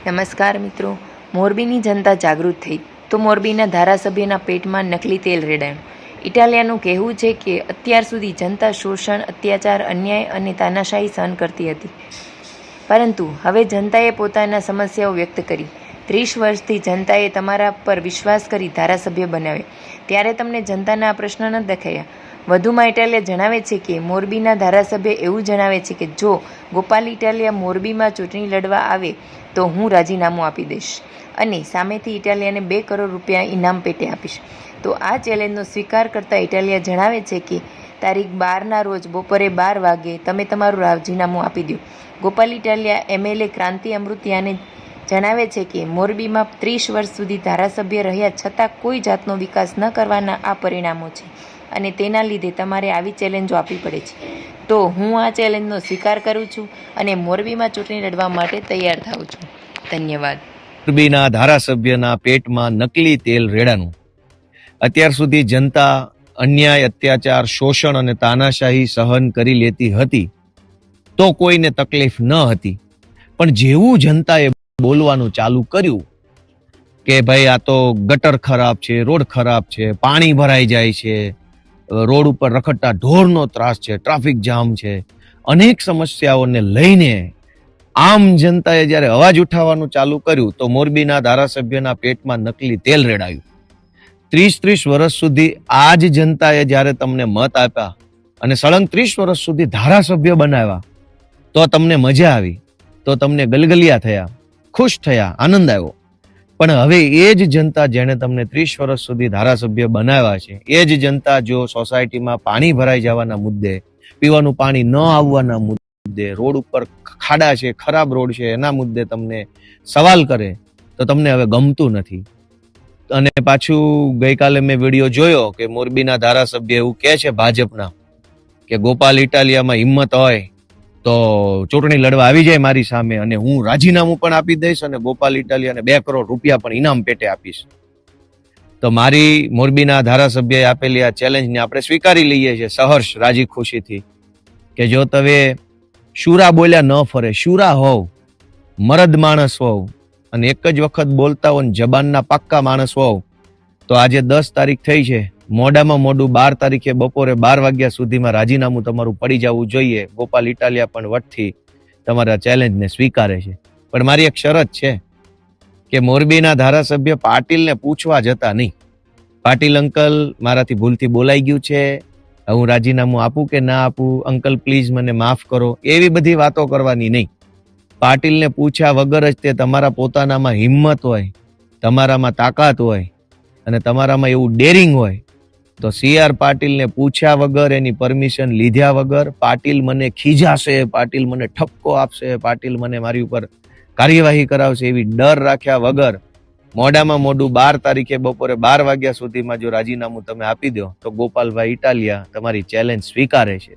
નમસ્કાર મિત્રો, મોરબીની જનતા જાગૃત થઈ તો મોરબીના ધારાસભ્યના પેટમાં નકલી તેલ રેડાયું. ઇટાલિયાનું કહેવું છે કે અત્યાર સુધી જનતા શોષણ, અત્યાચાર, અન્યાય અને તાનાશાહી સહન કરતી હતી, પરંતુ હવે જનતાએ પોતાના સમસ્યાઓ વ્યક્ત કરી. 30 વર્ષથી જનતાએ તમારા પર વિશ્વાસ કરી ધારાસભ્ય બનાવ્યા, ત્યારે તમને જનતાના આ પ્રશ્ન ન દેખાયા. વધુમાં ઇટાલિયા જણાવે છે કે મોરબીના ધારાસભ્ય એવું જણાવે છે કે જો ગોપાલ ઇટાલિયા મોરબીમાં ચૂંટણી લડવા આવે તો હું રાજીનામું આપી દઈશ અને સામેથી ઇટાલિયાને 2 કરોડ રૂપિયા ઇનામ પેટે આપીશ. તો આ ચેલેન્જનો સ્વીકાર કરતા ઇટાલિયા જણાવે છે કે તારીખ 12ના રોજ બપોરે 12 વાગે તમે તમારું રાજીનામું આપી દો. ગોપાલ ઇટાલિયા એમએલએ ક્રાંતિ અમૃતિયાને જણાવે છે કે મોરબીમાં 30 વર્ષ સુધી ધારાસભ્ય રહ્યા છતાં કોઈ જાતનો વિકાસ ન કરવાના આ પરિણામો છે અને તેના લીધે તમારે આવી ચેલેન્જો આપવી પડે છે. તો હું આ ચેલેન્જનો સ્વીકાર કરું છું અને મોરબીમાં ચૂંટણી લડવા માટે તૈયાર થાઉં છું. ધન્યવાદ. મોરબીના ધારાસભ્યના પેટમાં નકલી તેલ રેડાનું. અત્યાર સુધી જનતા અન્યાય, અત્યાચાર, શોષણ અને તાનાશાહી સહન કરી લેતી હતી તો કોઈને તકલીફ ન હતી, પણ જેવું જનતાએ બોલવાનું ચાલુ કર્યું કે ભાઈ આ તો ગટર ખરાબ છે, રોડ ખરાબ છે, પાણી ભરાઈ જાય છે, રોડ ઉપર રખડતા ઢોરનો ત્રાસ છે, ટ્રાફિક જામ છે, અનેક સમસ્યાઓને લઈને આમ જનતાએ જ્યારે અવાજ ઉઠાવવાનું ચાલુ કર્યું તો મોરબીના ધારાસભ્યના પેટમાં નકલી તેલ રેડાયું. 30 વર્ષ સુધી આ જ જનતાએ જ્યારે તમને મત આપ્યા અને સળંગ 30 વર્ષ સુધી ધારાસભ્ય બનાવ્યા તો તમને મજા આવી, તો તમને ગલગલિયા થયા, ખુશ થયા, આનંદ આવ્યો. પણ હવે એ જ જનતા જેણે તમને 30 વર્ષ સુધી ધારાસભ્ય બનાવ્યા છે, એ જ જનતા જો સોસાયટીમાં પાણી ભરાઈ જવાના મુદ્દે, પીવાનું પાણી ન આવવાના મુદ્દે, રોડ ઉપર ખાડા છે, ખરાબ રોડ છે, એના મુદ્દે તમને સવાલ કરે તો તમને હવે ગમતું નથી. અને પાછું ગઈકાલે મેં વિડીયો જોયો કે મોરબીના ધારાસભ્ય એવું કહે છે ભાજપના કે ગોપાલ ઇટાલિયામાં હિંમત હોય તો ચૂંટણી લડવા આવી જાય મારી સામે અને હું રાજીનામું પણ આપી દઈશ અને ગોપાલ ઇટાલિયાને 2 કરોડ રૂપિયા પણ ઇનામ પેટે આપીશ. તો મારી મોરબીના ધારાસભ્યએ આપેલી આ ચેલેન્જને આપણે સ્વીકારી લઈએ છીએ સહર્ષ, રાજી ખુશીથી કે જો તમે શુરા બોલ્યા ન ફરે, શુરા હોવ, મરદ માણસ હોવ અને એક જ વખત બોલતા હો ને જબાનના પાક્કા માણસ હોવ તો આજે 10 તારીખ થઈ છે, મોડામાં મોડું 12 તારીખે બપોરે 12 વાગ્યા સુધીમાં રાજીનામું તમારું પડી જવું જોઈએ. ગોપાલ ઇટાલિયા પણ વટથી તમારા ચેલેન્જને સ્વીકારે છે, પણ મારી એક શરત છે કે મોરબીના ધારાસભ્ય પાટીલને પૂછવા જતા નહીં. પાટીલ અંકલ, મારાથી ભૂલથી બોલાઈ ગયું છે, હું રાજીનામું આપું કે ના આપું, અંકલ પ્લીઝ મને માફ કરો, એવી બધી વાતો કરવાની નહીં. પાટીલને પૂછ્યા વગર જ તે તમારા પોતાનામાં હિંમત હોય, તમારામાં તાકાત હોય અને તમારામાં એવું ડેરિંગ હોય તો CR પાટીલને પૂછ્યા વગર, એની પરમિશન લીધા વગર, પાટીલ મને ખીજાશે, પાટીલ મને ઠપકો આપશે, પાટીલ મને મારી ઉપર કાર્યવાહી કરાવશે એવી ડર રાખ્યા વગર મોડામાં મોડું 12 તારીખે બપોરે 12 વાગ્યા સુધીમાં જો રાજીનામું તમે આપી દો તો ગોપાલભાઈ ઇટાલિયા તમારી ચેલેન્જ સ્વીકારે છે.